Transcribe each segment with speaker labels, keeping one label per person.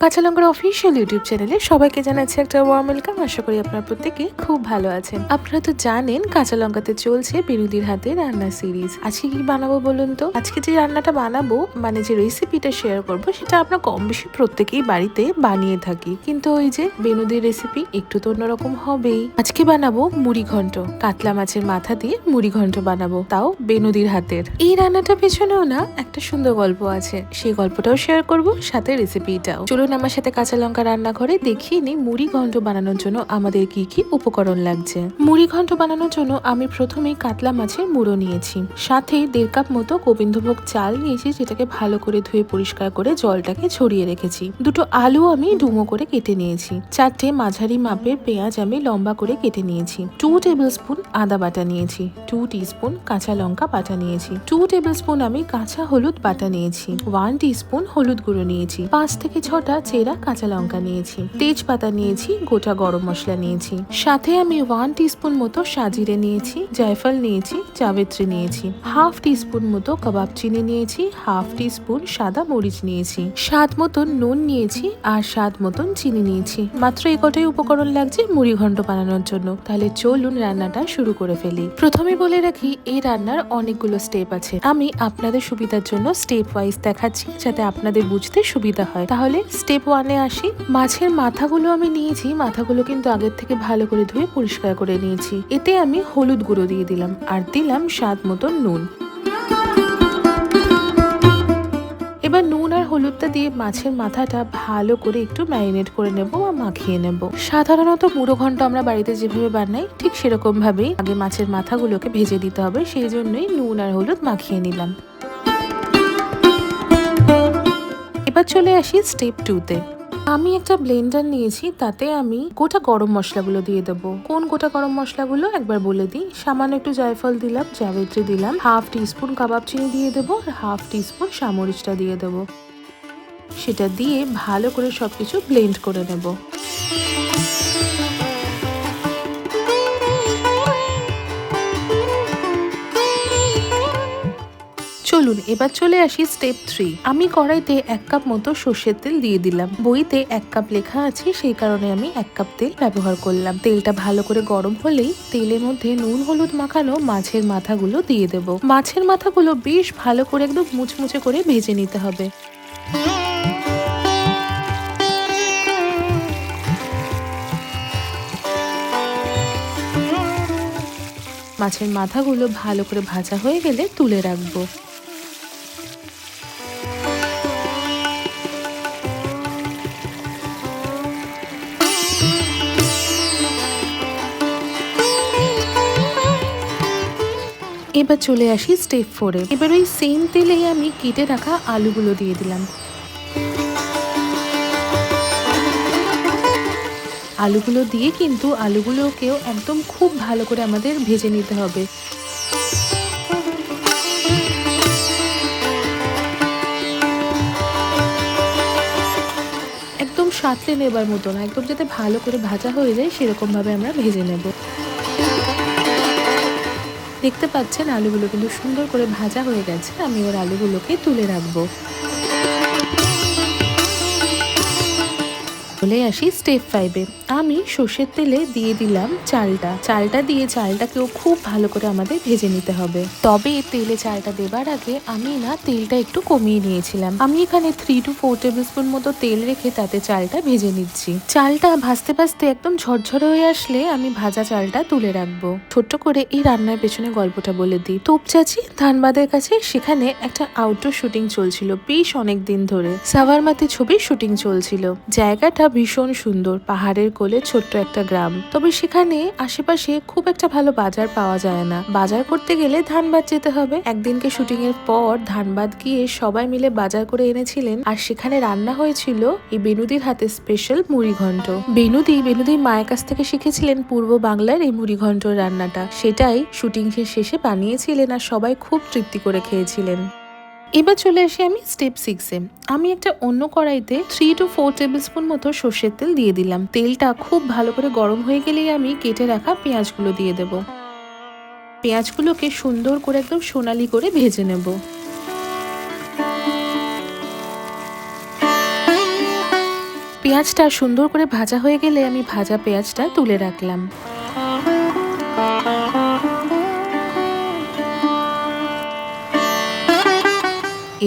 Speaker 1: কাঁচা লঙ্কার official YouTube চ্যানেলে সবাইকে জানাচ্ছি একটা ওয়ার্ম ওয়েলকাম। আশা করি আপনারা প্রত্যেকে খুব ভালো আছেন। আপনারা তো জানেন কাঁচা লঙ্কাতে চলছে বিনুদির হাতে রান্না সিরিজ। আজকে কি বানাবো বলুন তো? আজকে যে রান্নাটা বানাবো মানে যে রেসিপিটা শেয়ার করবো সেটা আমরা কম বেশি প্রত্যেকেই বাড়িতে বানিয়ে থাকি, কিন্তু ওই যে বেনুদির রেসিপি একটু তো অন্যরকম হবেই। আজকে বানাবো মুড়ি ঘন্ট, কাতলা মাছের মাথা দিয়ে মুড়ি ঘন্ট বানাবো, তাও বেনুদির হাতের। এই রান্নাটা পেছনেও না একটা সুন্দর গল্প আছে, সেই গল্পটাও শেয়ার করবো, সাথে রেসিপিটাও। চলুন আমার সাথে কাঁচা লঙ্কা রান্নাঘরে দেখিয়ে নিই মুড়ি ঘন্ট বানানোর জন্য আমাদের কি কি উপকরণ লাগছে। মুড়ি ঘন্ট বানানোর জন্য আমি প্রথমেই কাতলা মাছের মুড়ো নিয়েছি, সাথে 1.5 কাপ মতো গোবিন্দভোগ চাল নিয়েছি, যেটাকে ভালো করে ধুয়ে পরিষ্কার করে জলটাকে ছড়িয়ে রেখেছি। 2টো আলু আমি ডুমো করে কেটে নিয়েছি। 4টে মাঝারি মাপের পেঁয়াজ আমি লম্বা করে কেটে নিয়েছি। 2 টেবিল স্পুন আদা বাটা নিয়েছি। 2 টিস্পুন কাঁচা লঙ্কা বাটা নিয়েছি। 2 টেবিল স্পুন আমি কাঁচা হলুদ বাটা নিয়েছি। 1 টিস্পুন হলুদ গুঁড়ো নিয়েছি। 5 থেকে 6টা চেরা কাঁচা লঙ্কা নিয়েছি। তেজপাতা নিয়েছি। গোটা গরম মশলা নিয়েছি। সাথে আমি 1 টিস্পুন মতো সাজিরে নিয়েছি। জায়ফল নিয়েছি। জাবিত্রী নিয়েছি। হাফ টিস্পুন মতো কাবাব চিনি নিয়েছি। হাফ টিস্পুন সাদা মরিচ নিয়েছি। স্বাদ মতন নুন নিয়েছি আর স্বাদ মতন চিনি নিয়েছি। মাত্র এই কটাই উপকরণ লাগছে মুড়ি ঘন্ট বানানোর জন্য। তাহলে চলুন রান্নাটা শুরু করে ফেলি। প্রথমে বলে রাখি এই রান্নার অনেকগুলো স্টেপ আছে, আমি আপনাদের সুবিধার জন্য স্টেপ ওয়াইজ দেখাচ্ছি যাতে আপনাদের বুঝতে সুবিধা হয়। তাহলে স্টেপ 1-এ আসি। মাছের মাথাগুলো আমি নিয়েছি, মাথাগুলো কিন্তু আগের থেকে ভালো করে ধুয়ে পরিষ্কার করে নিয়েছি। এতে আমি হলুদ গুঁড়ো দিয়ে দিলাম আর দিলাম স্বাদ মতন নুন। এবার নুন আর হলুদটা দিয়ে মাছের মাথাটা ভালো করে একটু ম্যারিনেট করে নেব বা মাখিয়ে নেব। সাধারণত মুড়ো ঘন্ট আমরা বাড়িতে যেভাবে বানাই ঠিক সেরকম ভাবেই আগে মাছের মাথাগুলোকে ভেজে দিতে হবে, সেই জন্যই নুন আর হলুদ মাখিয়ে নিলাম। এবার চলে আসি স্টেপ 2-তে। আমি একটা ব্লেন্ডার নিয়েছি, তাতে আমি গোটা গরম মশলাগুলো দিয়ে দেবো। কোন গোটা গরম মশলাগুলো একবার বলে দিই। সামান্য একটু জায়ফল দিলাম, জাবিত্রী দিলাম, হাফ টিস্পুন কাবাব চিনি দিয়ে দেবো আর হাফ টিস্পুন সামরিচটা দিয়ে দেবো। সেটা দিয়ে ভালো করে সবকিছু ব্লেন্ড করে নেব। চলুন এবার চলে আসি স্টেপ 3। আমি কড়াইতে 1 কাপ মতো সর্ষের তেল দিয়ে দিলাম। বইতে 1 কাপ লেখা আছে, সেই কারণে আমি 1 কাপ তেল ব্যবহার করলাম। তেলটা ভালো করে গরম হলেই তেলের মধ্যে নুন হলুদ মাখানো মাছের মাথাগুলো দিয়ে দেব। মাছের মাথাগুলো বেশ ভালো করে একদম মুচমুচে করে ভেজে নিতে হবে। মাছের মাথাগুলো ভালো করে ভাজা হয়ে গেলে তুলে রাখবো। এবার চলে আসি স্টেপ 4-এ। এবার ওই সেম তেলেই আমি কেটে রাখা আলুগুলো দিয়ে দিলাম। আলুগুলো দিয়ে কিন্তু আলুগুলোকেও একদম খুব ভালো করে আমাদের ভেজে নিতে হবে। একদম সাঁতলে নেবার মতো না, একদম যাতে ভালো করে ভাজা হয়ে যায় সেরকম ভাবে আমরা ভেজে নেব। দেখতে পাচ্ছেন আলুগুলো কিন্তু সুন্দর করে ভাজা হয়ে গেছে। আমি এবার আলুগুলোকে তুলে রাখবো। চলে আসি স্টেপ 5-এ। আমি সর্ষের তেলে দিয়ে দিলাম চালটা দিয়ে চালটাকেও খুব ভালো করে আমাদের ভেজে নিতে হবে। তবে তেলে চালটা দেবার আগে আমি না তেলটা একটু কমিয়ে নিয়েছিলাম। আমি এখানে 3 to 4 টেবিল স্পুন মতো তেল রেখে তাতে চালটা ভেজে নিচ্ছি। চালটা ভাজতে ভাজতে একদম ঝরঝরে হয়ে আসলে আমি ভাজা চালটা তুলে রাখবো। ছোট্ট করে এই রান্নার পেছনে গল্পটা বলে দিই। তোপচাচি ধানবাদের কাছে, সেখানে একটা আউটডোর শুটিং চলছিল বেশ অনেক দিন ধরে। সাভারমাতে ছবির শুটিং চলছিল। জায়গাটা ভীষণ সুন্দর, পাহাড়ের কোলে ছোট্ট একটা গ্রাম। তবে সেখানে আশেপাশে খুব একটা ভালো বাজার পাওয়া যায় না। বাজার করতে গেলে ধানবাদ যেতে হবে। একদিনকে শুটিং এর পর ধানবাদ গিয়ে সবাই মিলে বাজার করে এনেছিলেন, আর সেখানে রান্না হয়েছিল এই বেনুদির হাতে স্পেশাল মুড়ি ঘন্ট। বেনুদি মায়ের কাছ থেকে শিখেছিলেন পূর্ব বাংলার এই মুড়ি ঘন্ট রান্নাটা। সেটাই শুটিং শেষে বানিয়েছিলেন আর সবাই খুব তৃপ্তি করে খেয়েছিলেন। এবার চলে আসি আমি স্টেপ 6-এ। আমি একটা অন্য কড়াইতে 3 to 4 টেবিল স্পুন মতো সর্ষের তেল দিয়ে দিলাম। তেলটা খুব ভালো করে গরম হয়ে গেলেই আমি কেটে রাখা পেঁয়াজগুলো দিয়ে দেব। পেঁয়াজগুলোকে সুন্দর করে একদম সোনালি করে ভেজে নেব। পেঁয়াজটা সুন্দর করে ভাজা হয়ে গেলে আমি ভাজা পেঁয়াজটা তুলে রাখলাম।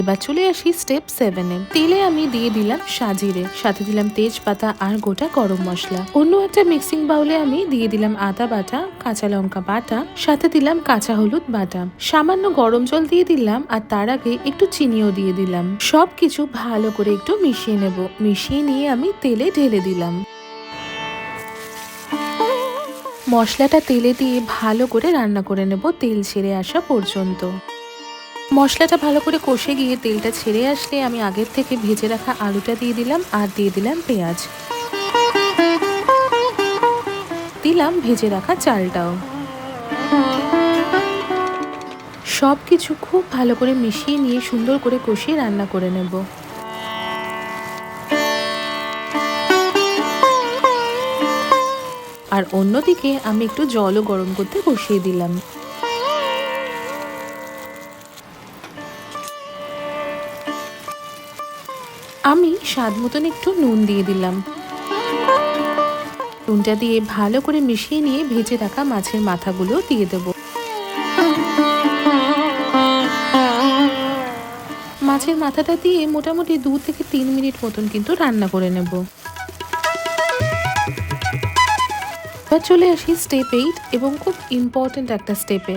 Speaker 1: এবার চলে আসি স্টেপ 7-এ। তেলে আমি দিয়ে দিলাম সাজিরে, সাথে দিলাম তেজপাতা আর গোটা গরম মশলা। অন্য একটা মিক্সিং বাউলে আমি দিয়ে দিলাম আদা বাটা, কাঁচা লঙ্কা বাটা, সাথে দিলাম কাঁচা হলুদ বাটা, সামান্য গরম জল দিয়ে দিলাম আর তার আগে একটু চিনিও দিয়ে দিলাম। সবকিছু ভালো করে একটু মিশিয়ে নেব। মিশিয়ে নিয়ে আমি তেলে ঢেলে দিলাম। মশলাটা তেলে দিয়ে ভালো করে রান্না করে নেব তেল ছেড়ে আসা পর্যন্ত। মশলাটা ভালো করে কষে গিয়ে তেলটা ছেড়ে আসলে আমি আগের থেকে ভেজে রাখা আলুটা দিয়ে দিলাম আর দিয়ে দিলাম পেঁয়াজ, দিলাম ভেজে রাখা চালটাও। সব কিছু খুব ভালো করে মিশিয়ে নিয়ে সুন্দর করে কষিয়ে রান্না করে নেব। আর অন্যদিকে আমি একটু জলও গরম করতে বসিয়ে দিলাম। আমি স্বাদ মতন একটু নুন দিয়ে দিলাম। নুনটা দিয়ে ভালো করে মিশিয়ে নিয়ে ভেজে রাখা মাছের মাথাগুলো দিয়ে দেব। মাছের মাথাটা দিয়ে মোটামুটি 2 থেকে 3 মিনিট মতন কিন্তু রান্না করে নেব। এবার চলে আসি স্টেপ 8 এবং খুব ইম্পর্টেন্ট একটা স্টেপে।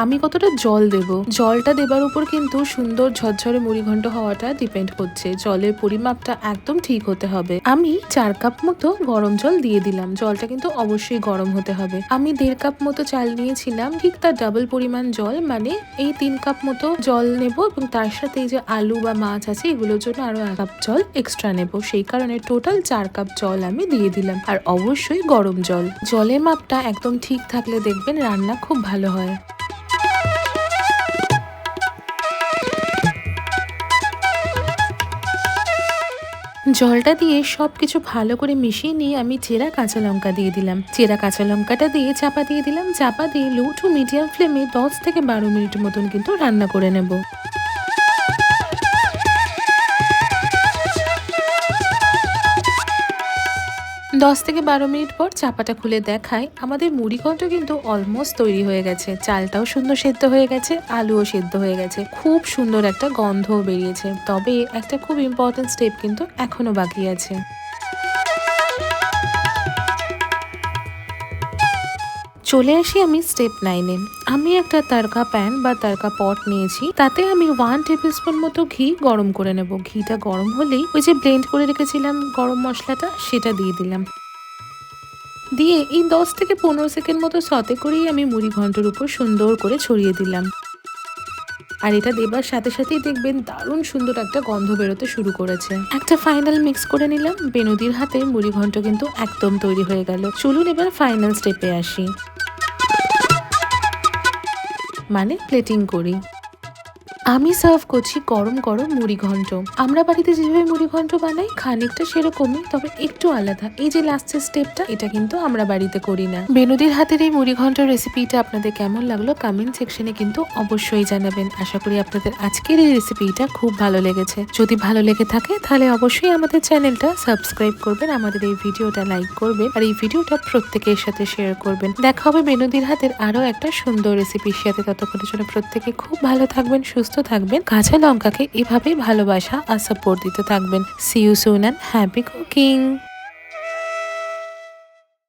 Speaker 1: আমি কতটা জল দেব, জলটা দেবার উপর কিন্তু সুন্দর ঝরঝরে মুড়িঘণ্ট হওয়াটা ডিপেন্ড করছে। জলের পরিমাপটা একদম ঠিক হতে হবে। আমি 4 কাপ মতো গরম জল দিয়ে দিলাম। জলটা কিন্তু অবশ্যই গরম হতে হবে। আমি 1.5 কাপ মতো চাল নিয়েছিলাম, ঠিক তার ডাবল পরিমাণ জল, মানে এই 3 কাপ মতো জল নেব এবং তার সাথে এই যে আলু বা মাছ আছে এগুলোর জন্য আরো 1 কাপ জল এক্সট্রা নেব। সেই কারণে টোটাল 4 কাপ জল আমি দিয়ে দিলাম। আর অবশ্যই গরম জল। জলের মাপটা একদম ঠিক থাকলে দেখবেন রান্না খুব ভালো হয়। জলটা দিয়ে সবকিছু ভালো করে মিশিয়ে নিয়ে আমি চেরা কাঁচা লঙ্কা দিয়ে দিলাম। চেরা কাঁচা লঙ্কাটা দিয়ে চাপা দিয়ে দিলাম। চাপা দিয়ে লো টু মিডিয়াম ফ্লেমে 10 থেকে 12 মিনিট মতন কিন্তু রান্না করে নেব। 10 থেকে 12 মিনিট পর চাপাটা খুলে দেখায় আমাদের মুড়িঘণ্ট কিন্তু অলমোস্ট তৈরি হয়ে গেছে। চালটাও সুন্দর সেদ্ধ হয়ে গেছে, আলুও সেদ্ধ হয়ে গেছে, খুব সুন্দর একটা গন্ধও বেরিয়েছে। তবে একটা খুব ইম্পর্টেন্ট স্টেপ কিন্তু এখনো বাকি আছে। চলে আসি আমি স্টেপ 9-এ। আমি একটা তারকা প্যান বা তারকা পট নিয়েছি, তাতে আমি 1 টেবিল স্পুন মতো ঘি গরম করে নেব। ঘিটা গরম হলেই ওই যে ব্লেন্ড করে রেখেছিলাম গরম মশলাটা, সেটা দিয়ে দিলাম। দিয়ে এই 10 থেকে 15 সেকেন্ড মতো সতে করেই আমি মুড়ি ঘন্টের উপর সুন্দর করে ছড়িয়ে দিলাম। আর এটা দেবার সাথে সাথেই দেখবেন দারুণ সুন্দর একটা গন্ধ বেরোতে শুরু করেছে। একটা ফাইনাল মিক্স করে নিলাম। বেনুদির হাতে মুড়ি ঘন্ট কিন্তু একদম তৈরি হয়ে গেল। চলুন এবার ফাইনাল স্টেপে আসি, মানে প্লেটিং করি। আমি সার্ভ করছি গরম গরম মুড়ি ঘন্ট। আমরা বাড়িতে যেভাবে মুড়ি ঘন্ট বানাই খানিকটা সেরকমই, তবে একটু আলাদা। এই যে লাস্টের স্টেপটা, এটা কিন্তু আমরা বাড়িতে করি না। বেনুদির হাতের এই মুড়ি ঘন্ট রেসিপিটা আপনাদের কেমন লাগলো কমেন্ট সেকশনে কিন্তু অবশ্যই জানাবেন। আশা করি আপনাদের আজকের এই রেসিপিটা খুব ভালো লেগেছে। যদি ভালো লেগে থাকে তাহলে অবশ্যই আমাদের চ্যানেলটা সাবস্ক্রাইব করবেন, আমাদের এই ভিডিওটা লাইক করবেন আর এই ভিডিওটা প্রত্যেকের সাথে শেয়ার করবেন। দেখা হবে বেনুদির হাতের আরো একটা সুন্দর রেসিপির সাথে। ততক্ষণের জন্য প্রত্যেকে খুব ভালো থাকবেন, সুস্থ থাকবেন। কাঁচা লঙ্কাকে এভাবেই ভালোবাসা আর সাপোর্ট দিতে থাকবেন। See you soon and happy cooking.